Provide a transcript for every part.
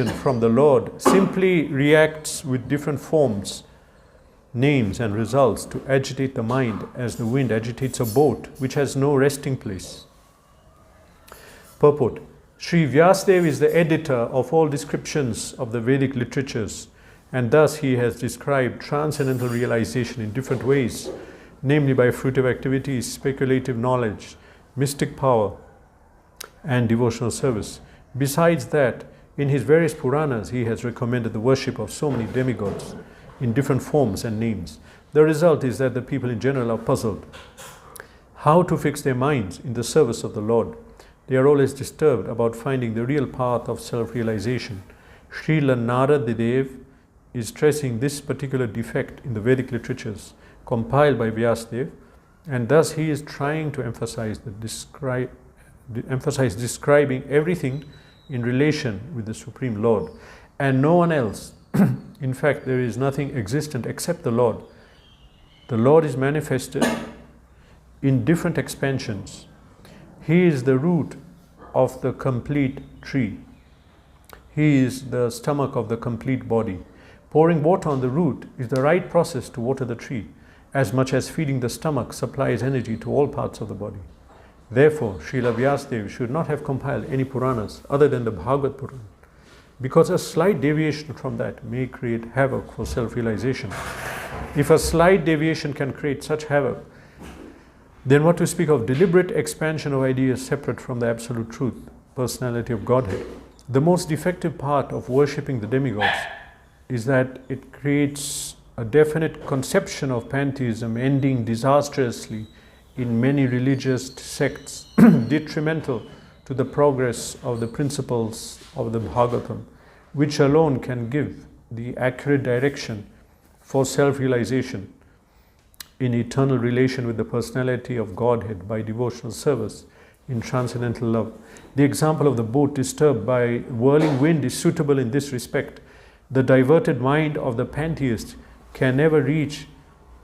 from the Lord simply reacts with different forms, names and results to agitate the mind as the wind agitates a boat which has no resting place. Purport. Sri Vyasadeva is the editor of all descriptions of the Vedic literatures, and thus he has described transcendental realization in different ways, namely by fruitive activities, speculative knowledge, mystic power, and devotional service. Besides that, in his various Puranas, he has recommended the worship of so many demigods in different forms and names. The result is that the people in general are puzzled how to fix their minds in the service of the Lord. They are always disturbed about finding the real path of self-realization. Srila Narada Dev is stressing this particular defect in the Vedic literatures compiled by Vyasadeva, and thus he is trying to emphasize describing everything in relation with the Supreme Lord and no one else. In fact, there is nothing existent except the Lord. The Lord is manifested in different expansions. He is the root of the complete tree. He is the stomach of the complete body. Pouring water on the root is the right process to water the tree, as much as feeding the stomach supplies energy to all parts of the body. Therefore, Srila Vyasadeva should not have compiled any Puranas other than the Bhagavad Purana, because a slight deviation from that may create havoc for self-realization. If a slight deviation can create such havoc, then what to speak of deliberate expansion of ideas separate from the absolute truth, personality of Godhead? The most defective part of worshipping the demigods is that it creates a definite conception of pantheism ending disastrously in many religious sects, detrimental to the progress of the principles of the Bhagavatam, which alone can give the accurate direction for self-realization in eternal relation with the personality of Godhead by devotional service in transcendental love. The example of the boat disturbed by whirling wind is suitable in this respect. The diverted mind of the pantheist can never reach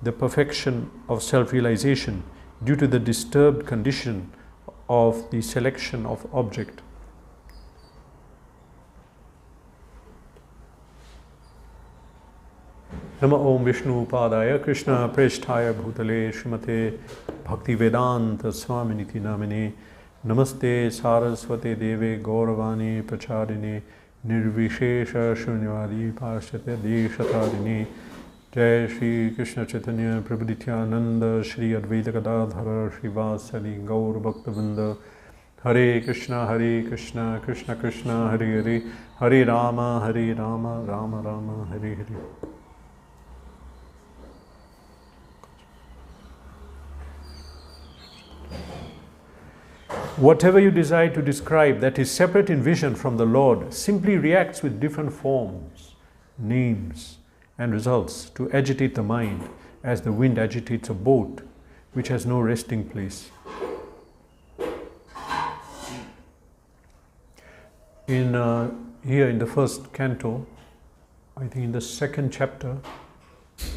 the perfection of self-realization due to the disturbed condition of the selection of object. Nama Om Vishnu Padaya Krishna Preshthaya Bhutale Srimate Bhakti Vedanta Swaminiti Namine Namaste Saraswate Deve Gauravani Pracharine Nirvishesha Shunyavadi Pashyate Deshatadine Jai Shri Krishna Chaitanya Prabhu Nityananda Shri Advaita Gadadhara Srivasadi Gaur Bhaktavinda Hare Krishna Krishna Krishna Hare Hare Hare Rama Rama Rama Hare Hare. Whatever you desire to describe that is separate in vision from the Lord simply reacts with different forms, names, and results to agitate the mind as the wind agitates a boat which has no resting place. Here in the first canto, I think in the second chapter,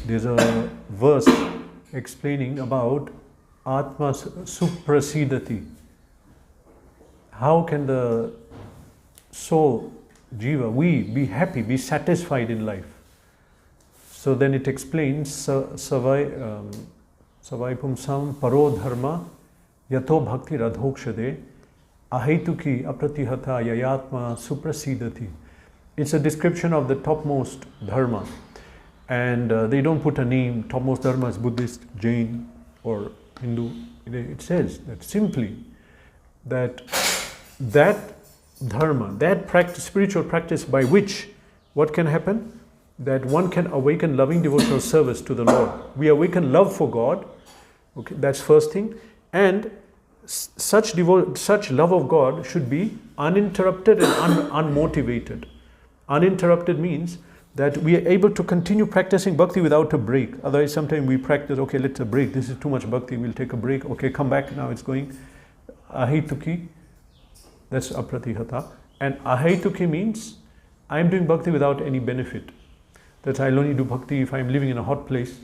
there's a verse explaining about Atma Suprasidati. How can the soul, Jiva, we be happy, be satisfied in life? So then it explains, Savai Pumsam Paro Dharma Yato Bhakti Radhokshade Ahetuki Apratihata Yayatma Suprasidati. It's a description of the topmost dharma. And they don't put a name, topmost dharma is Buddhist, Jain, or Hindu. It says that simply that dharma, that practice, spiritual practice by which what can happen? That one can awaken loving devotional service to the Lord. We awaken love for God, okay, that's first thing, and such love of God should be uninterrupted and unmotivated. Uninterrupted means that we are able to continue practicing bhakti without a break. Otherwise, sometimes we practice, okay, let's break, this is too much bhakti, we'll take a break, okay, come back, now it's going. Ahetuki, that's apratihata. And ahetuki means I'm doing bhakti without any benefit. That I'll only do bhakti if I'm living in a hot place,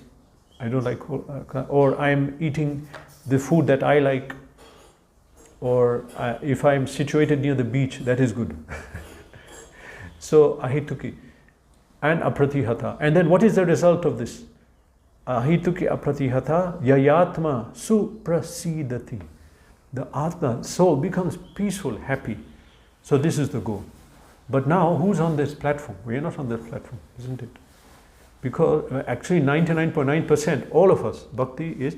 I don't like, or I'm eating the food that I like, or if I'm situated near the beach, that is good. So ahituki and apratihata. And then what is the result of this? Ahituki apratihata yayatma suprasidati. The Atma, soul, becomes peaceful, happy. So this is the goal. But now, who's on this platform? We are not on this platform, isn't it? Because actually 99.9%, all of us, bhakti is,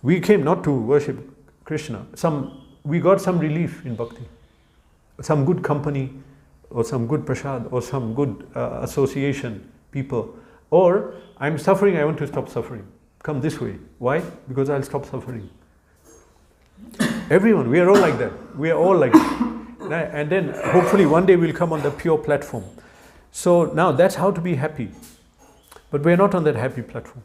we came not to worship Krishna. We got some relief in bhakti. Some good company, or some good prasad, or some good association, people. Or, I'm suffering, I want to stop suffering. Come this way. Why? Because I'll stop suffering. Everyone, we are all like that. We are all like that. And then hopefully one day we'll come on the pure platform. So now that's how to be happy. But we're not on that happy platform.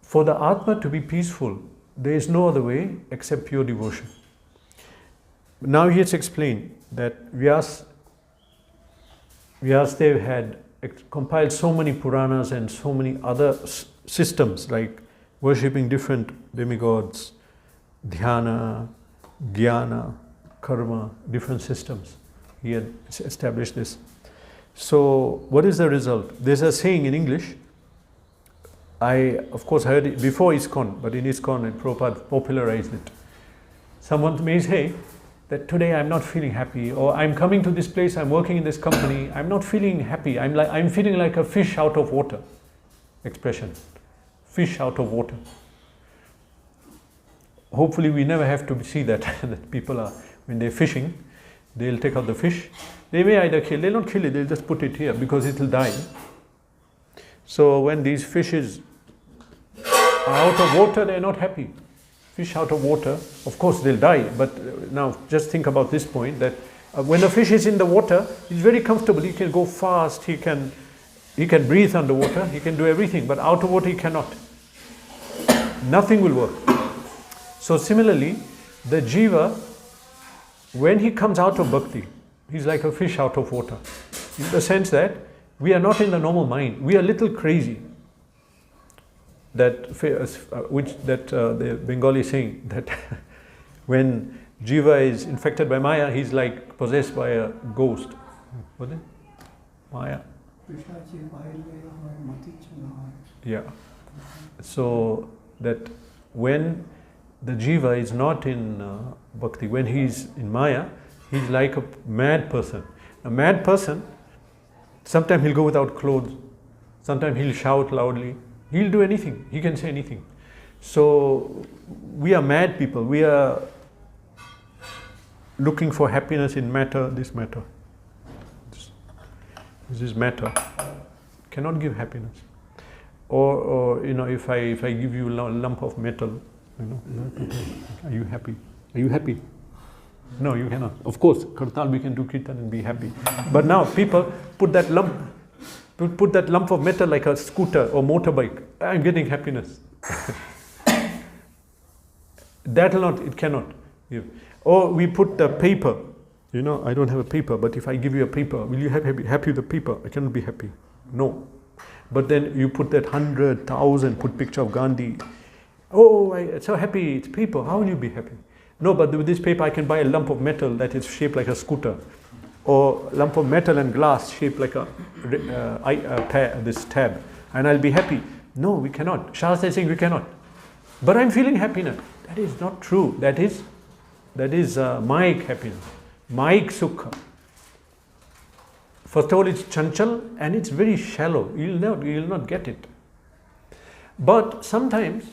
For the Atma to be peaceful, there is no other way except pure devotion. Now he has explained that Vyasadeva had compiled so many Puranas and so many other systems like worshipping different demigods, dhyana, jnana, karma, different systems. He had established this. So what is the result? There's a saying in English, I of course heard it before Iskcon, but in Iskcon Prabhupada popularized it. Someone may say that today I'm not feeling happy, or I'm coming to this place, I'm working in this company, I'm not feeling happy, I'm feeling like a fish out of water. Expression, fish out of water. Hopefully we never have to see that, that people are, when they're fishing, they'll take out the fish. They may either kill, they'll not kill it, they'll just put it here because it will die. So when these fishes are out of water, they're not happy. Fish out of water, of course they'll die, but now just think about this point that when the fish is in the water, he's very comfortable, he can go fast, he can breathe underwater, he can do everything, but out of water he cannot. Nothing will work. So similarly, the jiva, when he comes out of bhakti, he's like a fish out of water. In the sense that we are not in the normal mind. We are a little crazy. The Bengali saying that when jiva is infected by Maya, he's like possessed by a ghost. What is it? Maya. Yeah. So that when the jiva is not in bhakti, when he's in Maya, he's like a mad person. A mad person, sometimes he'll go without clothes, sometimes he'll shout loudly, he'll do anything, he can say anything. So we are mad people, we are looking for happiness in matter, this matter. This is matter, cannot give happiness. Or you know, if I give you a lump of metal, you know, are you happy? Are you happy? No, you cannot. Of course, Kartal we can do kirtan and be happy. But now people put that lump of metal like a scooter or motorbike. I'm getting happiness. That will not, it cannot give. Or we put the paper. You know, I don't have a paper, but if I give you a paper, will you be happy with the paper? I cannot be happy. No. But then you put that 100,000, put picture of Gandhi. Oh, I'm so happy, it's paper. How will you be happy? No, but with this paper I can buy a lump of metal that is shaped like a scooter, or a lump of metal and glass shaped like this tab, and I'll be happy. No, we cannot. Shastra is saying we cannot. But I'm feeling happiness. That is not true. That is Mayik happiness, Mayik sukha. First of all, it's chanchal and it's very shallow. You'll not get it. But sometimes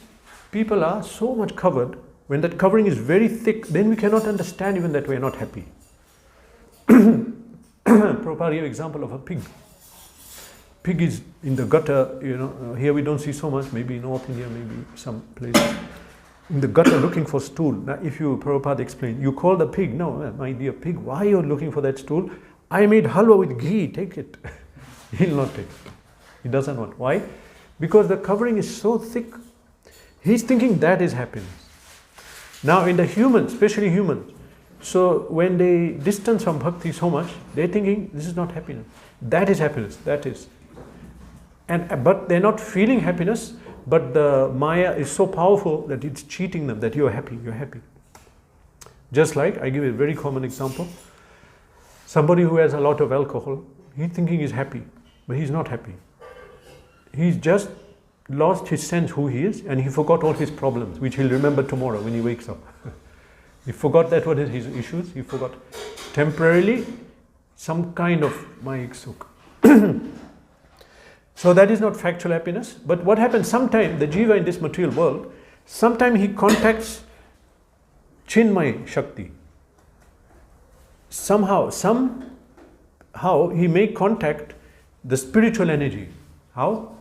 people are so much covered. When that covering is very thick, then we cannot understand even that we are not happy. Prabhupada gave example of a pig. Pig is in the gutter, you know, here we don't see so much, maybe in North India, maybe some places. In the gutter looking for stool. Now if you, Prabhupada explained, you call the pig, no, my dear pig, why are you looking for that stool? I made halwa with ghee, take it. He'll not take it. He doesn't want. Why? Because the covering is so thick. He's thinking that is happiness. Now in the humans, especially humans, so when they distance from bhakti so much, they're thinking this is not happiness. That is happiness, that is. But they're not feeling happiness, but the Maya is so powerful that it's cheating them that you're happy, you're happy. Just like, I give a very common example. Somebody who has a lot of alcohol, he's thinking he's happy, but he's not happy. He's just lost his sense who he is, and he forgot all his problems, which he'll remember tomorrow when he wakes up. He forgot that what is his issues. He forgot temporarily some kind of Mayik Sukh. So that is not factual happiness. But what happens sometimes, the Jiva in this material world, sometimes he contacts Chinmay Shakti. Somehow he may contact the spiritual energy. How?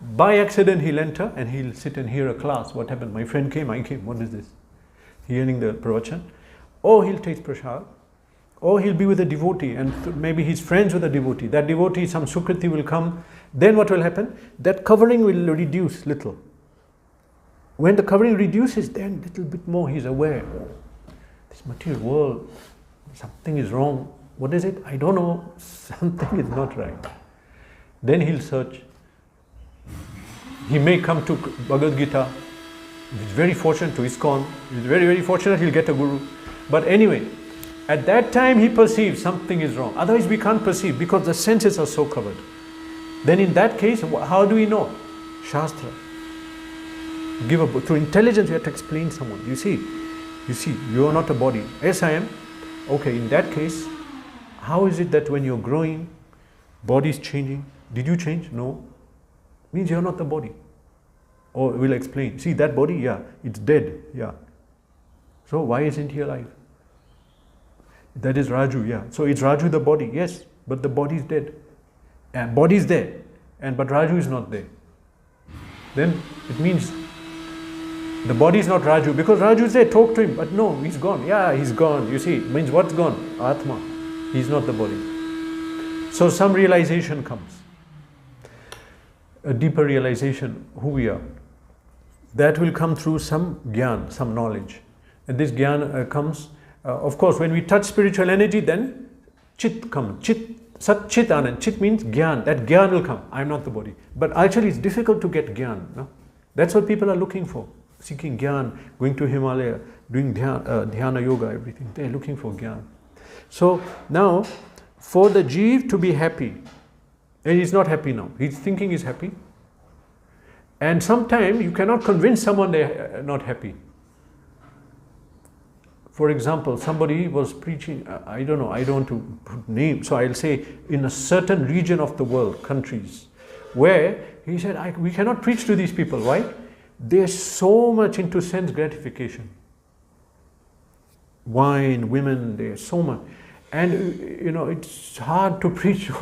By accident he'll enter and he'll sit and hear a class. What happened? My friend came, I came. What is this? Hearing the pravachan. Or he'll taste prasad. Or he'll be with a devotee and maybe he's friends with a devotee. That devotee, some sukriti will come. Then what will happen? That covering will reduce little. When the covering reduces, then a little bit more he's aware. Oh, this material world, something is wrong. What is it? I don't know. Something is not right. Then he'll search. He may come to Bhagavad Gita. He's very fortunate to Iskcon. He's very, very fortunate he'll get a guru. But anyway, at that time he perceives something is wrong. Otherwise we can't perceive because the senses are so covered. Then in that case, how do we know? Shastra. Through intelligence we have to explain someone. You see, you are not a body. Yes, I am. Okay, in that case, how is it that when you're growing, body is changing? Did you change? No. Means you're not the body. Or we'll explain. See that body? Yeah, it's dead. Yeah. So why isn't he alive? That is Raju. Yeah. So it's Raju the body. Yes, but the body is dead. And body is there, but Raju is not there. Then it means the body is not Raju, because Raju is there, talk to him, but no, he's gone. Yeah, he's gone. You see, it means what's gone? Atma. He's not the body. So some realization comes. A deeper realization, who we are. That will come through some gyan, some knowledge. And this gyan comes, of course, when we touch spiritual energy, then chit comes. Sat Chit Anand. Chit means Gyan. That Gyan will come. I am not the body. But actually it's difficult to get Gyan. No? That's what people are looking for. Seeking Gyan, going to Himalaya, doing dhyana yoga, everything. They are looking for Gyan. So now, for the Jeev to be happy, and he's not happy now. He's thinking he's happy. And sometimes you cannot convince someone they are not happy. For example, somebody was preaching, I don't know, I don't want to put names, so I'll say in a certain region of the world, countries, where he said, we cannot preach to these people. Why? They're so much into sense gratification. Wine, women, they're so much. And it's hard to preach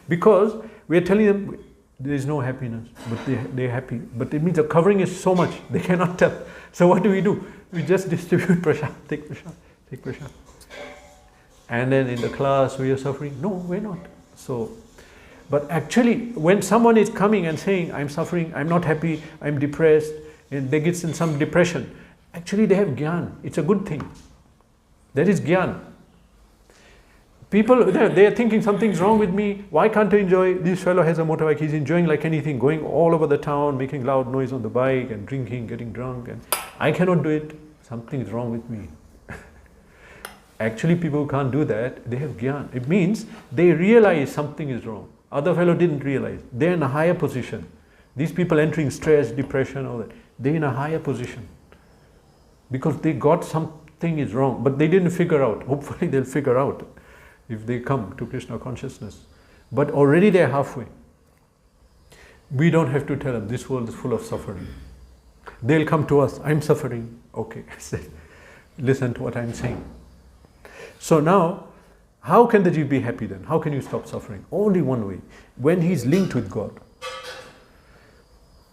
because we're telling them there's no happiness, but they're happy. But it means the covering is so much, they cannot tell. So what do? We just distribute prasad, take prasad. And then in the class we are suffering. No, we're not. So, but actually when someone is coming and saying, I'm suffering, I'm not happy, I'm depressed, and they get in some depression, actually they have gyan. It's a good thing. That is gyan. People, they are thinking something's wrong with me. Why can't I enjoy? This fellow has a motorbike. He's enjoying like anything, going all over the town, making loud noise on the bike and drinking, getting drunk. And I cannot do it. Something's wrong with me. Actually, people who can't do that, they have gyan. It means they realize something is wrong. Other fellow didn't realize. They're in a higher position. These people entering stress, depression, all that, they're in a higher position. Because they got something is wrong, but they didn't figure out. Hopefully they'll figure out if they come to Krishna consciousness. But already they're halfway. We don't have to tell them, this world is full of suffering. They'll come to us, I'm suffering. Okay, listen to what I'm saying. So now, how can the Jeev be happy then? How can you stop suffering? Only one way, when he's linked with God.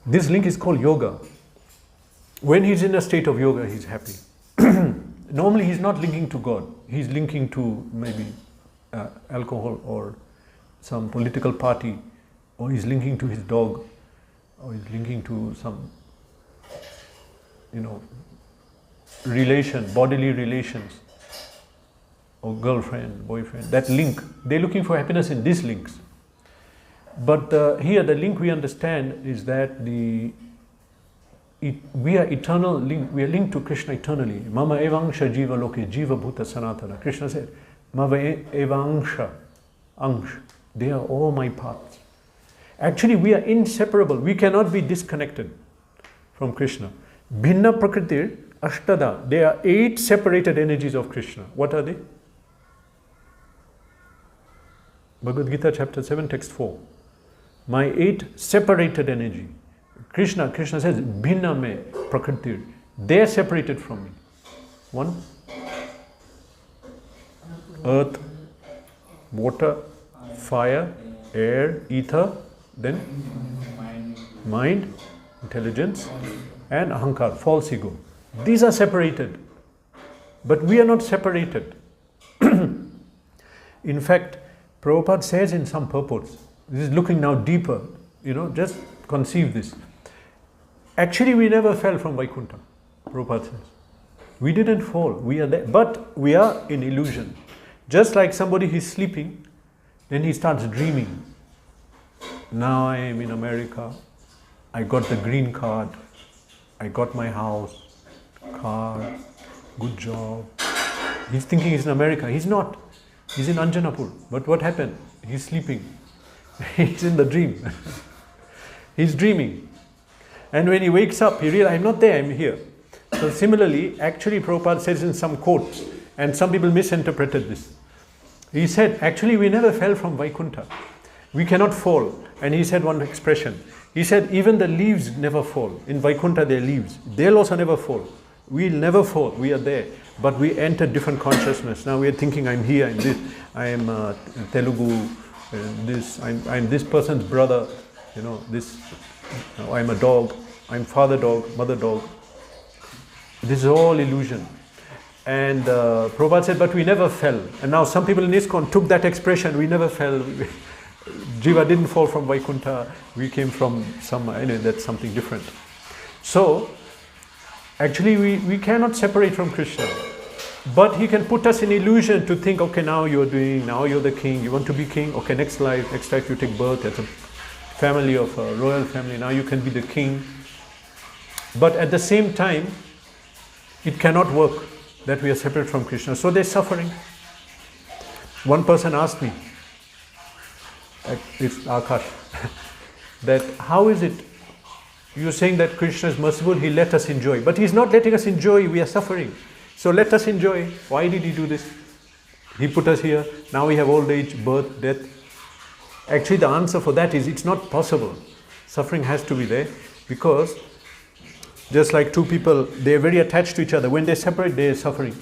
This link is called yoga. When he's in a state of yoga, he's happy. Normally he's not linking to God. He's linking to maybe alcohol or some political party, or he's linking to his dog, or he's linking to some, relation, bodily relations, or girlfriend, boyfriend, that link. They're looking for happiness in these links. But here the link we understand is that we are eternal link. We are linked to Krishna eternally. Mama evangsha jiva loke jiva bhuta sanatana. Krishna said, Mava evangsha, angsh. They are all my parts. Actually, we are inseparable. We cannot be disconnected from Krishna. Bhinna Prakritir Ashtada. There are 8 separated energies of Krishna. What are they? Bhagavad Gita chapter 7 text 4. My 8 separated energy. Krishna says, Bhinna me Prakritir. They are separated from me. 1. Earth, water, fire, air, ether, then mind, intelligence, and ahankar, false ego. These are separated. But we are not separated. In fact, Prabhupada says in some purports, this is looking now deeper, just conceive this. Actually, we never fell from Vaikuntha, Prabhupada says. We didn't fall, we are there, but we are in illusion. Just like somebody is sleeping, then he starts dreaming. Now I am in America, I got the green card, I got my house, car, good job. He's thinking he's in America. He's not. He's in Anjanapur. But what happened? He's sleeping. He's in the dream. He's dreaming. And when he wakes up, he realizes, I'm not there, I'm here. So similarly, actually Prabhupada says in some quotes, and some people misinterpreted this. He said, actually we never fell from Vaikuntha. We cannot fall. And he said one expression. He said, even the leaves never fall. In Vaikuntha there are leaves. They'll also never fall. We'll never fall. We are there. But we enter different consciousness. Now we are thinking, I'm here, I'm this, I am Telugu, this, I'm this person's brother, this, I'm a dog, I'm father dog, mother dog. This is all illusion. And Prabhupada said, but we never fell. And now some people in Iskcon took that expression, we never fell. Jiva didn't fall from Vaikuntha, we came from anyway, that's something different. So, actually we cannot separate from Krishna. But he can put us in illusion to think, okay, now you're the king, you want to be king, okay, next life you take birth as a family of a royal family, now you can be the king. But at the same time, it cannot work that we are separate from Krishna. So there's suffering. One person asked me, it's Akash, that how is it, you're saying that Krishna is merciful, he let us enjoy. But he's not letting us enjoy, we are suffering. So let us enjoy. Why did he do this? He put us here, now we have old age, birth, death. Actually the answer for that is, it's not possible. Suffering has to be there, because just like two people, they are very attached to each other. When they separate, they are suffering.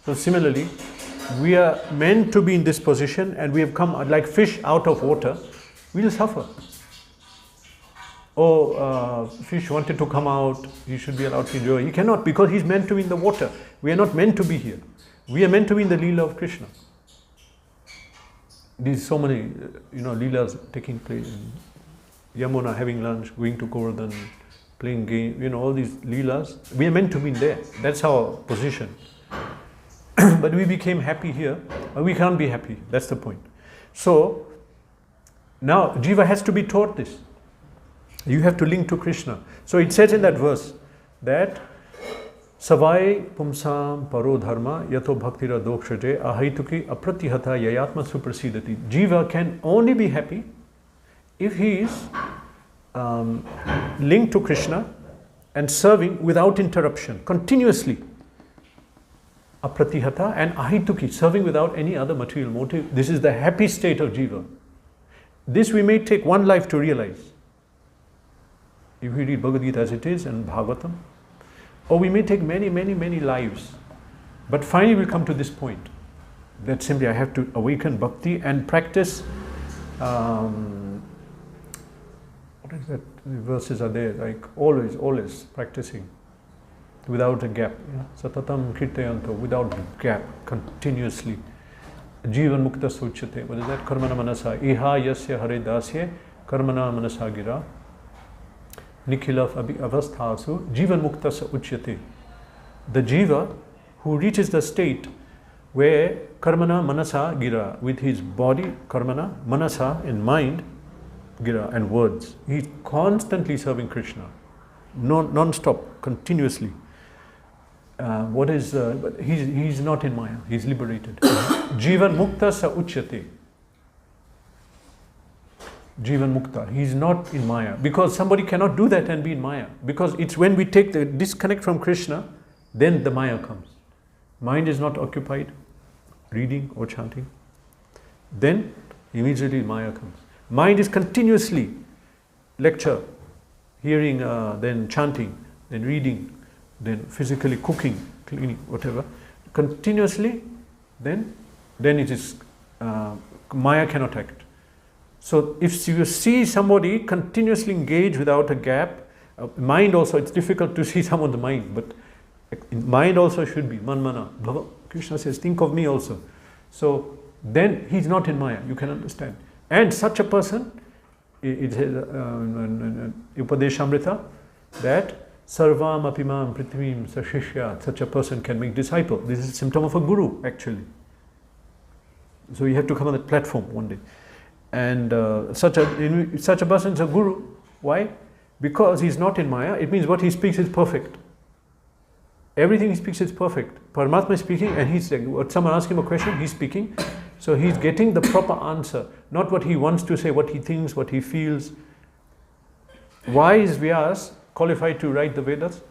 So similarly, we are meant to be in this position, and we have come like fish out of water, we will suffer. Fish wanted to come out, he should be allowed to enjoy. He cannot, because he's meant to be in the water. We are not meant to be here. We are meant to be in the Leela of Krishna. These so many, Leelas taking place in Yamuna, having lunch, going to Govardhan, playing game, all these Leelas. We are meant to be there. That's our position. But we became happy here, but we can't be happy. That's the point. So, now Jiva has to be taught this. You have to link to Krishna. So it says in that verse that Savai pumsam paro dharma yato bhaktira dokshaje ahaituki apratihata yayatma suprasidati. Jiva can only be happy if he is linked to Krishna and serving without interruption, continuously. Apratihata and ahituki, serving without any other material motive. This is the happy state of Jiva. This we may take one life to realize. If we read Bhagavad Gita as it is and Bhagavatam, or we may take many, many, many lives. But finally we'll come to this point, that simply I have to awaken bhakti and practice, what is that, the verses are there, like always practicing, without a gap. Satatam kirtayanto, without gap, continuously. Jivan mukta suchyate, what is that? Karmana manasa, iha yasya hare dasya, karmana manasa gira. Nikhila avasthasu jivan mukta sa uchyate. The jiva who reaches the state where karmana manasa gira, with his body, karmana, manasa, and mind, gira, and words. He's constantly serving Krishna, non-stop, continuously. but he's not in Maya, he's liberated. Jivan Mukta sa uchyate. Jivan Mukta, he's not in Maya. Because somebody cannot do that and be in Maya. Because it's when we take the disconnect from Krishna, then the Maya comes. Mind is not occupied, reading or chanting. Then immediately Maya comes. Mind is continuously lecture, hearing, then chanting, then reading, then physically cooking, cleaning, whatever. Continuously, then it is, Maya cannot act. So if you see somebody continuously engaged without a gap, mind also, it's difficult to see someone's mind, but mind also should be, manmana, bhava. Krishna says, think of me also. So then he's not in Maya, you can understand. And such a person, it says Upadeshamrita, that sarvam apimam prithvim sashishya, such a person can make disciple. This is a symptom of a guru, actually. So you have to come on that platform one day. And such a person is a guru. Why? Because he's not in Maya, it means what he speaks is perfect. Everything he speaks is perfect. Paramatma is speaking, and he's like, someone asks him a question, he's speaking. So he's getting the proper answer, not what he wants to say, what he thinks, what he feels. Why is Vyas qualified to write the Vedas?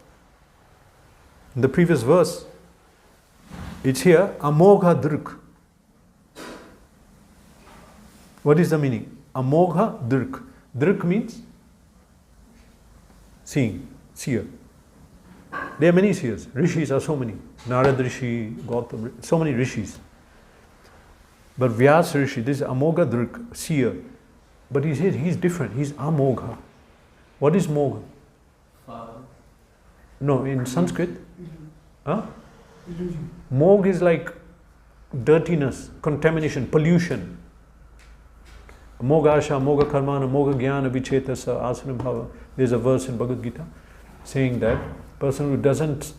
In the previous verse, it's here, Amogha Druk. What is the meaning? Amogha Druk. Druk means seeing, seer. There are many seers. Rishis are so many. Narad Rishi, Gautam, so many rishis. But Vyas Rishi, this is Amogha Druk, seer. But he says he's different. He's Amogha. What is Mogha? No, in Sanskrit. Huh? Mog is like dirtiness, contamination, pollution. Moga Asha, Moga Karmana, Moga Jnana, Vichetasa, Asana Bhava. There's a verse in Bhagavad Gita saying that person who doesn't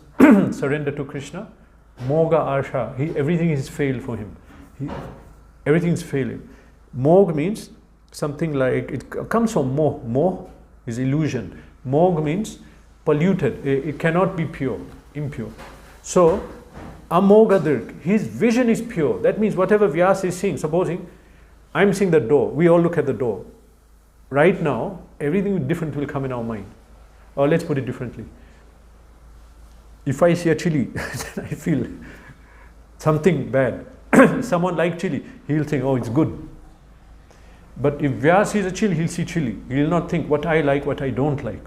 surrender to Krishna, Moga Asha, everything is failed for him. Everything is failing. Mog means something like, it comes from moh. Moh is illusion. Mog means polluted. It cannot be pure, impure. So, Amogadirk, his vision is pure. That means whatever Vyas is seeing, supposing I'm seeing the door, we all look at the door. Right now, everything different will come in our mind. Or let's put it differently. If I see a chili, I feel something bad. Someone like chili, he'll think, oh, it's good. But if Vyas sees a chili, he'll see chili. He'll not think what I like, what I don't like.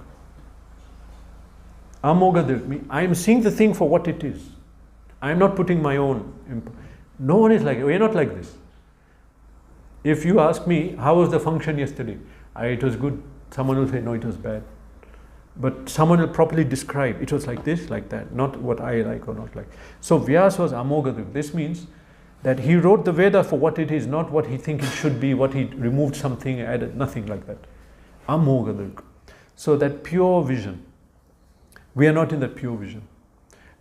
Amogadir, I am seeing the thing for what it is. I am not putting my own. No one is like, we are not like this. If you ask me, how was the function yesterday? It was good. Someone will say, no, it was bad. But someone will properly describe, it was like this, like that, not what I like or not like. So Vyas was Amogadir. This means that he wrote the Veda for what it is, not what he thinks it should be, what he removed something, added, nothing like that. Amogadir. So that pure vision, we are not in that pure vision.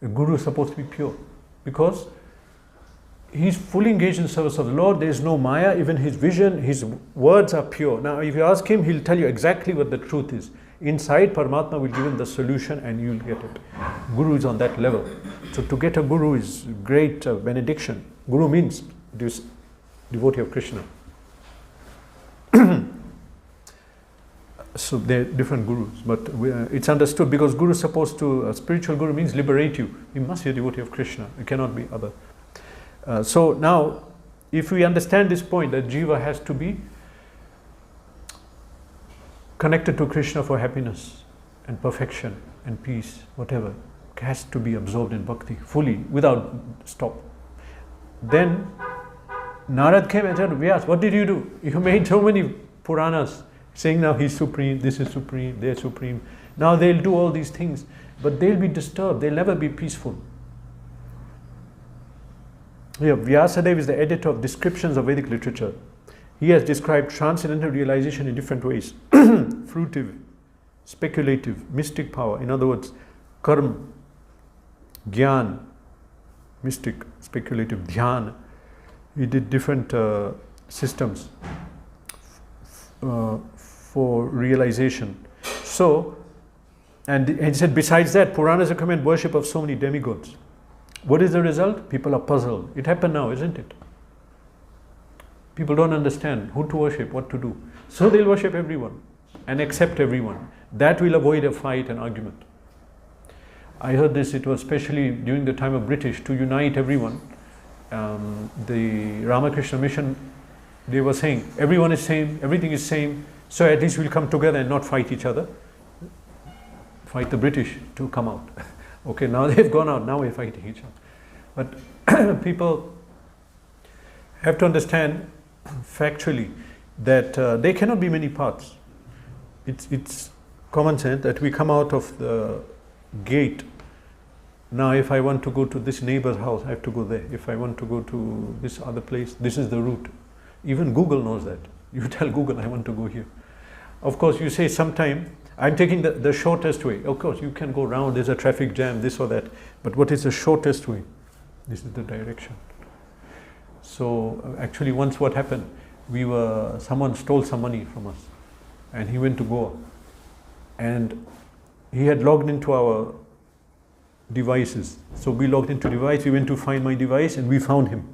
A guru is supposed to be pure because he's fully engaged in the service of the Lord. There is no Maya, even his vision, his words are pure. Now if you ask him, he'll tell you exactly what the truth is. Inside, Paramatma will give him the solution and you'll get it. Guru is on that level. So to get a guru is great benediction. Guru means devotee of Krishna. So there are different gurus, but it's understood because guru is supposed to, spiritual guru means liberate you. You must be a devotee of Krishna. It cannot be other. So now, if we understand this point that jiva has to be connected to Krishna for happiness and perfection and peace, whatever, has to be absorbed in bhakti fully, without stop. Then Narad came and said, Vyas, what did you do? You made so many Puranas saying now he's supreme, this is supreme, they're supreme. Now they'll do all these things, but they'll be disturbed, they'll never be peaceful. Yeah, Vyasadeva is the editor of descriptions of Vedic literature. He has described transcendental realization in different ways. Fruitive, speculative, mystic power. In other words, karma, jnana, mystic, speculative, dhyana. He did different systems for realization. So, And he said, besides that, Puranas recommend worship of so many demigods. What is the result? People are puzzled. It happened now, isn't it? People don't understand who to worship, what to do. So they'll worship everyone and accept everyone. That will avoid a fight and argument. I heard this, it was especially during the time of British, to unite everyone. The Ramakrishna mission, they were saying, everyone is same, everything is same, so at least we'll come together and not fight each other. Fight the British to come out. Okay, now they've gone out, now we're fighting each other. But people have to understand factually that there cannot be many paths. It's common sense that we come out of the gate. Now if I want to go to this neighbor's house, I have to go there. If I want to go to this other place, this is the route. Even Google knows that. You tell Google, I want to go here. Of course, you say sometime, I'm taking the shortest way. Of course, you can go round, there's a traffic jam, this or that. But what is the shortest way? This is the direction. So actually once what happened, someone stole some money from us. And he went to Goa. And he had logged into our devices. So we logged into device, we went to find my device and we found him.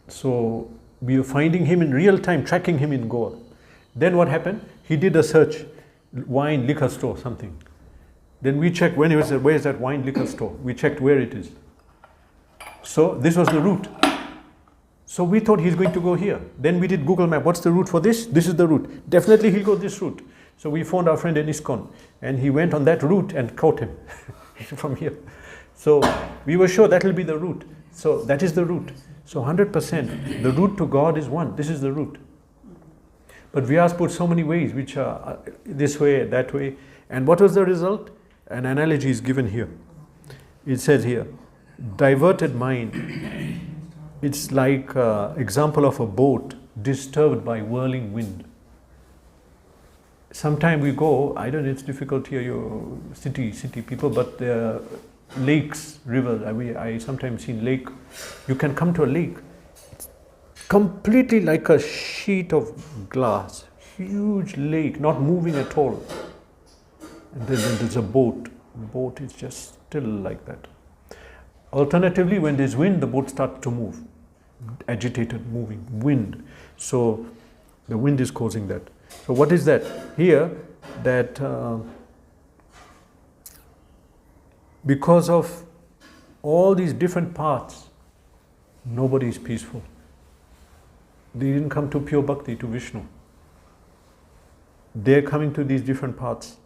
So we were finding him in real time, tracking him in Goa. Then what happened? He did a search, wine, liquor store, something. Then we checked when he was, where's that wine, liquor store? We checked where it is. So this was the route. So we thought he's going to go here. Then we did Google Map. What's the route for this? This is the route. Definitely he'll go this route. So we phoned our friend in Iskcon and he went on that route and caught him from here. So we were sure that will be the route. So that is the route. So 100%, the route to God is one. This is the route. But Vyas put so many ways which are this way, that way. And what was the result? An analogy is given here. It says here, diverted mind. It's like example of a boat disturbed by whirling wind. Sometime we go, I don't know, it's difficult here, your city people, but there are lakes, rivers. I sometimes seen lake. You can come to a lake. It's completely like a sheet of glass. Huge lake, not moving at all. And then there's a boat. The boat is just still like that. Alternatively, when there's wind, the boat starts to move. Agitated, moving, wind. So the wind is causing that. So what is that? Here, that because of all these different paths, nobody is peaceful. They didn't come to pure bhakti, to Vishnu. They're coming to these different paths.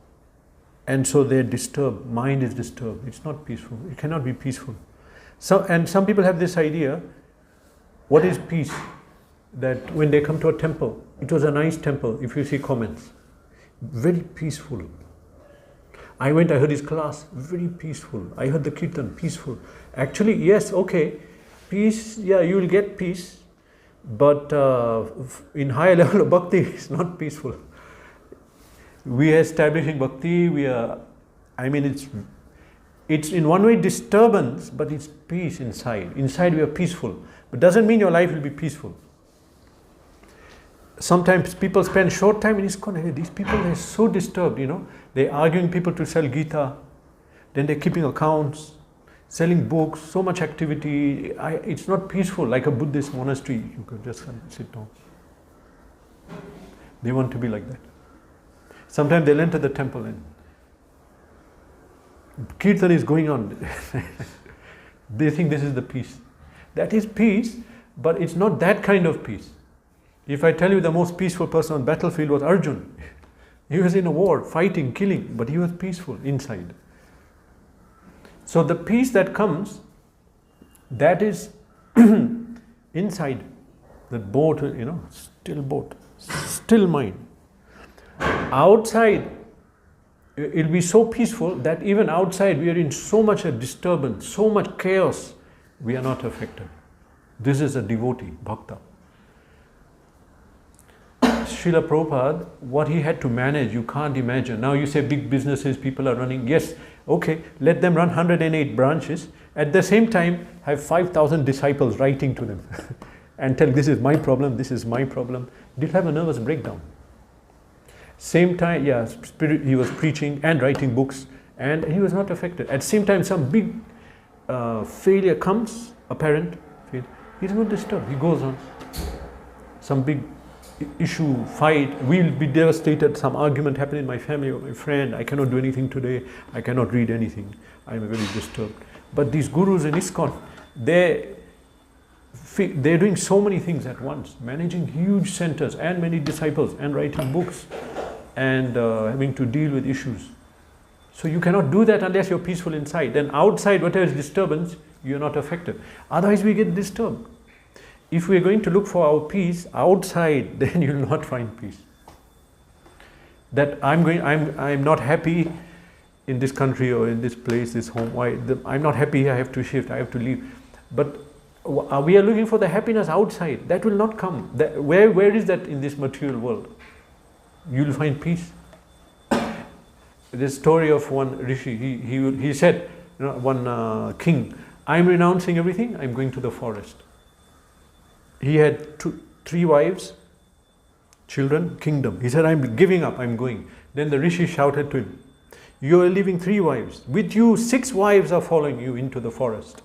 And so they're disturbed. Mind is disturbed. It's not peaceful. It cannot be peaceful. And some people have this idea, what is peace? That when they come to a temple, it was a nice temple, if you see comments. Very peaceful. I heard his class, very peaceful. I heard the kirtan, peaceful. Actually, yes, okay, peace, yeah, you will get peace, but in higher level of bhakti, it's not peaceful. We are establishing bhakti, it's in one way disturbance, but it's peace inside. Inside we are peaceful, but doesn't mean your life will be peaceful. Sometimes people spend short time in Iskcon. These people are so disturbed, They're arguing people to sell Gita. Then they're keeping accounts, selling books, so much activity. It's not peaceful like a Buddhist monastery. You can just sit down. They want to be like that. Sometimes they'll enter the temple and kirtan is going on. They think this is the peace. That is peace, but it's not that kind of peace. If I tell you the most peaceful person on the battlefield was Arjun, he was in a war, fighting, killing, but he was peaceful inside. So the peace that comes, that is inside. That boat, still boat, still mind. Outside, it'll be so peaceful that even outside we are in so much a disturbance, so much chaos, we are not affected. This is a devotee, bhakta. Srila Prabhupada, what he had to manage, you can't imagine. Now you say big businesses, people are running. Yes, okay, let them run 108 branches. At the same time, have 5,000 disciples writing to them and tell, this is my problem, this is my problem. They'll have a nervous breakdown. Same time, yeah, he was preaching and writing books, and he was not affected. At the same time, some big failure comes, apparent failure. He's not disturbed. He goes on. Some big issue, fight, we'll be devastated. Some argument happened in my family or my friend. I cannot do anything today. I cannot read anything. I'm very disturbed. But these gurus in Iskcon, they're doing so many things at once, managing huge centers and many disciples and writing books and having to deal with issues. So you cannot do that unless you're peaceful inside. Then outside, whatever is disturbance, you're not affected. Otherwise we get disturbed. If we're going to look for our peace outside, then you'll not find peace. That I'm not happy in this country or in this place, this home. I'm not happy, I have to shift, I have to leave. But we are looking for the happiness outside. That will not come. Where is that in this material world? You'll find peace. This story of one rishi, he said, one king, I'm renouncing everything, I'm going to the forest. He had 3 wives, children, kingdom. He said, I'm giving up, I'm going. Then the rishi shouted to him, you are leaving 3 wives. With you, 6 wives are following you into the forest.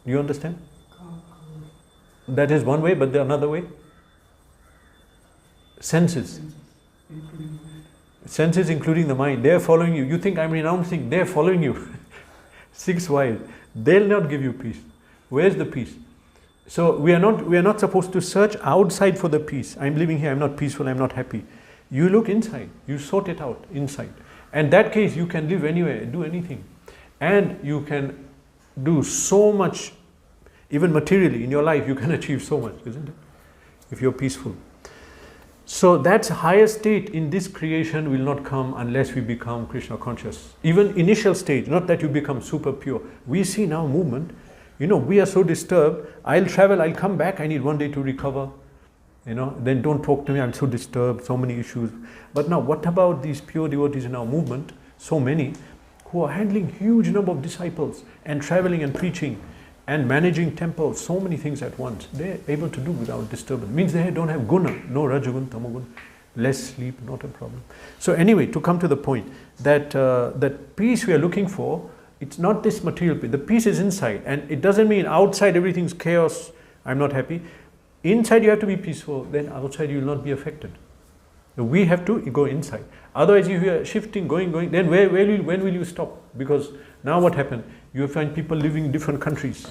Do you understand? That is one way, but the another way? Senses. Senses including the mind, they are following you. You think I'm renouncing, they are following you. 6 wives. They'll not give you peace. Where's the peace? So we are not supposed to search outside for the peace. I'm living here, I'm not peaceful, I'm not happy. You look inside, you sort it out inside. And that case you can live anywhere, do anything. And you can do so much, even materially in your life, you can achieve so much, isn't it? If you're peaceful. So that higher state in this creation will not come unless we become Krishna conscious. Even initial stage, not that you become super pure. We see now movement, we are so disturbed, I'll travel, I'll come back, I need 1 day to recover. Then don't talk to me, I'm so disturbed, so many issues. But now what about these pure devotees in our movement, so many, who are handling huge number of disciples and traveling and preaching and managing temples, so many things at once. They're able to do without disturbance. Means they don't have guna, no rajagun, tamagun, less sleep, not a problem. So anyway, to come to the point, that peace we are looking for, it's not this material peace. The peace is inside, and it doesn't mean outside everything's chaos, I'm not happy. Inside you have to be peaceful, then outside you will not be affected. We have to go inside. Otherwise if you are shifting, going, then when will you stop? Because now what happened? You find people living in different countries.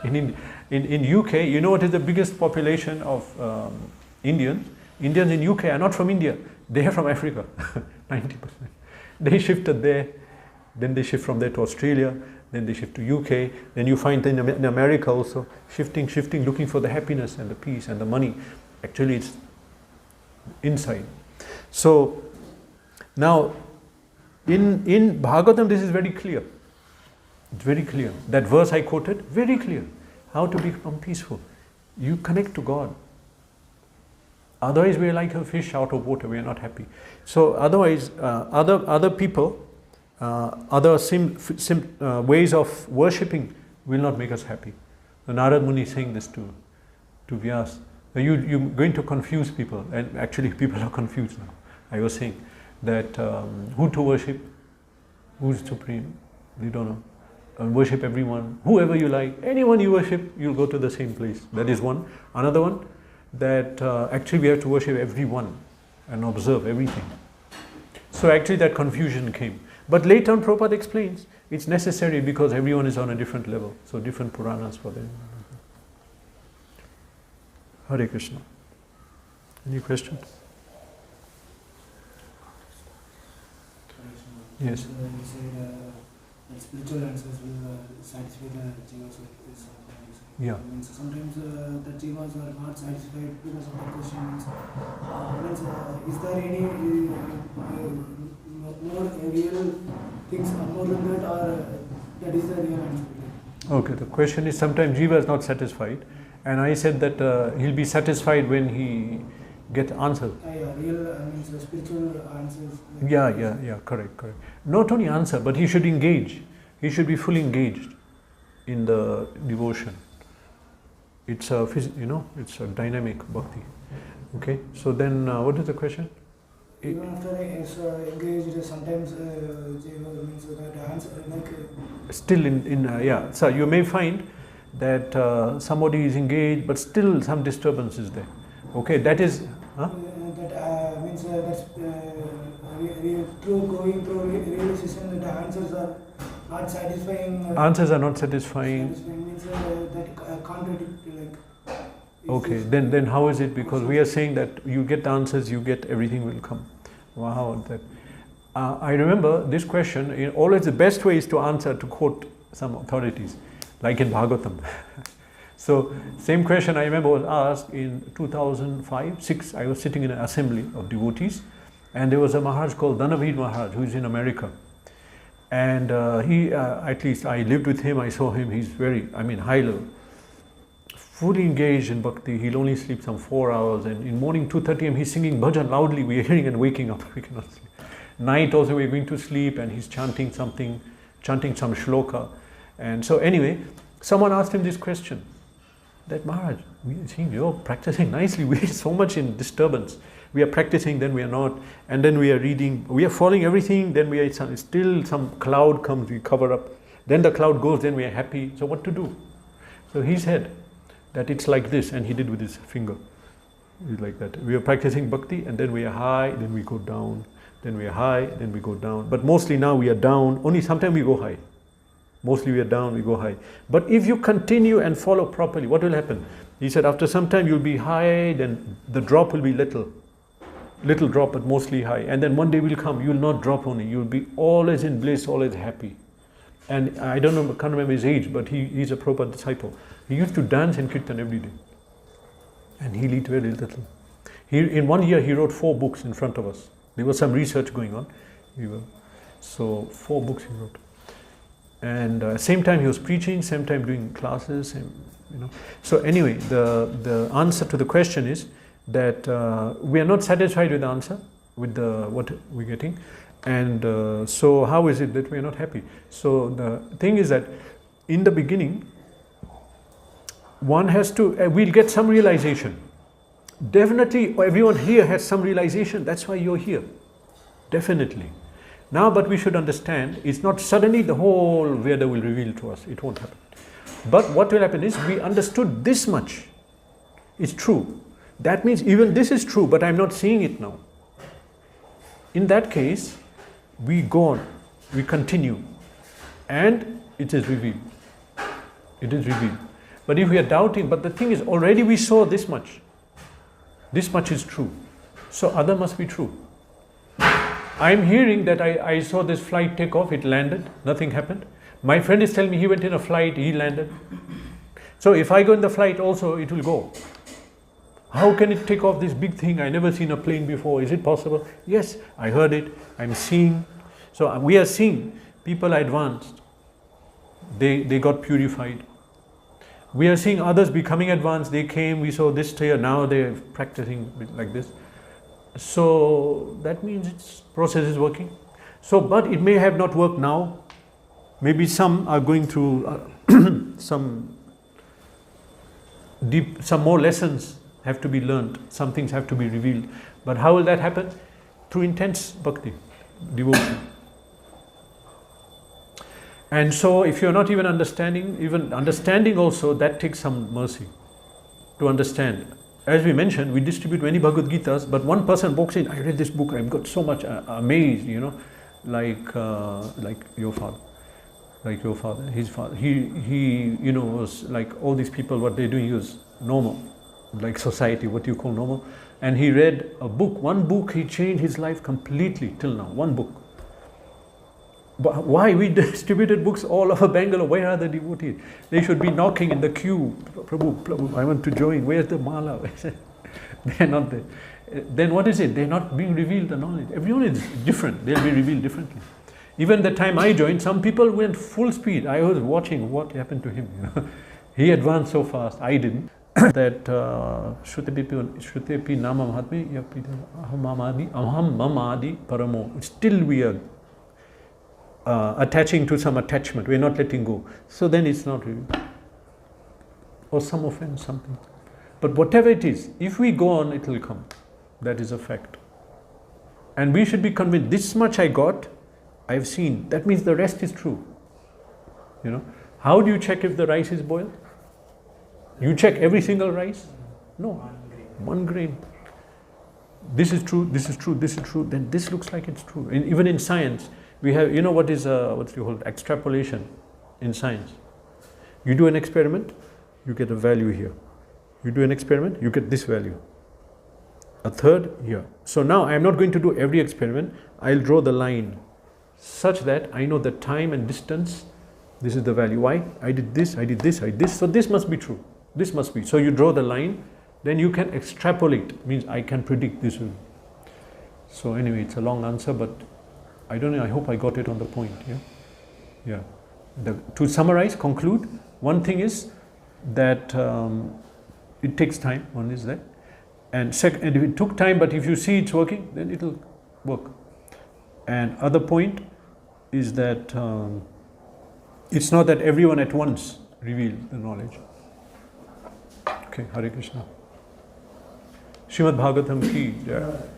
in UK, you know what is the biggest population of Indians? Indians in UK are not from India, they are from Africa, 90%. They shifted there, then they shift from there to Australia, then they shift to UK, then you find in America also, shifting, looking for the happiness and the peace and the money. Actually it's inside. So now in Bhagavatam this is very clear. It's very clear. That verse I quoted, very clear. How to become peaceful. You connect to God. Otherwise we are like a fish out of water, we are not happy. So otherwise other people, other ways of worshipping will not make us happy. The Narad Muni is saying this to Vyas. You're going to confuse people, and actually people are confused now. I was saying that who to worship, who's supreme, they don't know. Worship everyone, whoever you like, anyone you worship, you'll go to the same place. That is one. Another one, that actually we have to worship everyone and observe everything. So actually that confusion came. But later on Prabhupada explains, it's necessary because everyone is on a different level. So different Puranas for them. Hare Krishna. Any questions? Yes. Spiritual answers will satisfy the jivas. Yeah. Sometimes the jivas are not satisfied because of the question. Is there any more real things more than that, or that is the real answer? Okay, the question is sometimes jiva is not satisfied, and I said that he'll be satisfied when he gets answers. Real spiritual answers. Yeah, correct. Not only answer, but he should engage. He should be fully engaged in the devotion. It's a, it's a dynamic bhakti. Okay, so then what is the question? Even after is engaged, sometimes Jiva means that answer still yeah. So you may find that somebody is engaged, but still some disturbance is there. Okay, that is. Huh? That means that's through going through realization that the answers are not satisfying. Answers are not satisfying. Means that contradict like. Okay, then how is it? Because we are saying that you get the answers, you get everything will come. Wow, that. I remember this question. Always the best way is to answer, to quote some authorities, like in Bhagavatam. So, same question I remember was asked in 2005-06. I was sitting in an assembly of devotees, and there was a Maharaj called Dhanavid Maharaj, who is in America. And he, at least I lived with him, I saw him, he's very, high level, fully engaged in bhakti. He'll only sleep some 4 hours, and in morning 2:30 am he's singing bhajan loudly. We are hearing and waking up, we cannot sleep. Night also we're going to sleep, and he's chanting something, chanting some shloka. And so anyway, someone asked him this question, that Maharaj, we see you're practicing nicely, we are so much in disturbance. We are practicing, then we are not, and then we are reading, we are following everything, then we are still some cloud comes, we cover up, then the cloud goes, then we are happy. So what to do? So he said that it's like this, and he did with his finger. It's like that. We are practicing bhakti, and then we are high, then we go down, then we are high, then we go down. But mostly now we are down, only sometimes we go high. Mostly we are down, we go high. But if you continue and follow properly, what will happen? He said after some time you'll be high, then the drop will be little drop, but mostly high. And then one day will come, you will not drop only, you will be always in bliss, always happy. And I don't know, can't remember his age, but he's a Prabhupada disciple. He used to dance in Kirtan every day. And he'll eat very little. In 1 year he wrote 4 books in front of us. There was some research going on. So 4 books he wrote. And same time he was preaching, same time doing classes, So anyway, the answer to the question is that we are not satisfied with the answer, with what we're getting. And so how is it that we are not happy? So the thing is that in the beginning, one has to, we'll get some realization. Definitely everyone here has some realization, that's why you're here. Definitely. Now, but we should understand, it's not suddenly the whole Veda will reveal to us, it won't happen. But what will happen is, we understood this much, it's true. That means even this is true, but I'm not seeing it now. In that case, we go on, we continue, and it is revealed. It is revealed. But if we are doubting, but the thing is, already we saw this much. This much is true. So other must be true. I'm hearing that I saw this flight take off, it landed, nothing happened. My friend is telling me he went in a flight, he landed. So if I go in the flight also, it will go. How can it take off this big thing? I never seen a plane before. Is it possible? Yes, I heard it, I'm seeing. So we are seeing people advanced. They got purified. We are seeing others becoming advanced. They came, we saw this year, now they're practicing like this. So that means its process is working. So, but it may have not worked now. Maybe some are going through some more lessons have to be learned. Some things have to be revealed. But how will that happen? Through intense bhakti, devotion. And so if you're not even understanding also, that takes some mercy to understand. As we mentioned, we distribute many Bhagavad Gitas, but one person walks in, I read this book, I've got so much amazed, like your father. Like your father, his father. He was like all these people, what they're doing is normal, like society, what you call normal. And he read a book, one book, he changed his life completely till now, one book. But why? We distributed books all over Bangalore. Where are the devotees? They should be knocking in the queue. Prabhu, I want to join. Where's the mala? They're not there. Then what is it? They're not being revealed the knowledge. Everyone is different. They'll be revealed differently. Even the time I joined, some people went full speed. I was watching what happened to him. He advanced so fast. I didn't. That Shrutepi Nama Mahatmi Aham Mamadi Paramo. Still we are attaching to some attachment, we're not letting go. So then it's not real. Or some offense, something. But whatever it is, if we go on, it will come. That is a fact. And we should be convinced, this much I got, I've seen, that means the rest is true. You know, how do you check if the rice is boiled? You check every single rice? No, 1 grain. This is true, this is true, this is true, then this looks like it's true. Even in science, we have, you know what is, what's the whole extrapolation in science? You do an experiment, you get a value here. You do an experiment, you get this value. A third here. So now I am not going to do every experiment, I'll draw the line such that I know the time and distance, this is the value. Why? I did this, I did this, I did this, so this must be true. This must be. So you draw the line, then you can extrapolate, means I can predict this will. So anyway, it's a long answer, but I don't know, I hope I got it on the point. Yeah. To summarize, conclude, one thing is that it takes time, one is that. And second, and if it took time, but if you see it's working, then it will work. And other point is that it's not that everyone at once reveals the knowledge. Okay, Hare Krishna. Srimad Bhagavatam ki jai.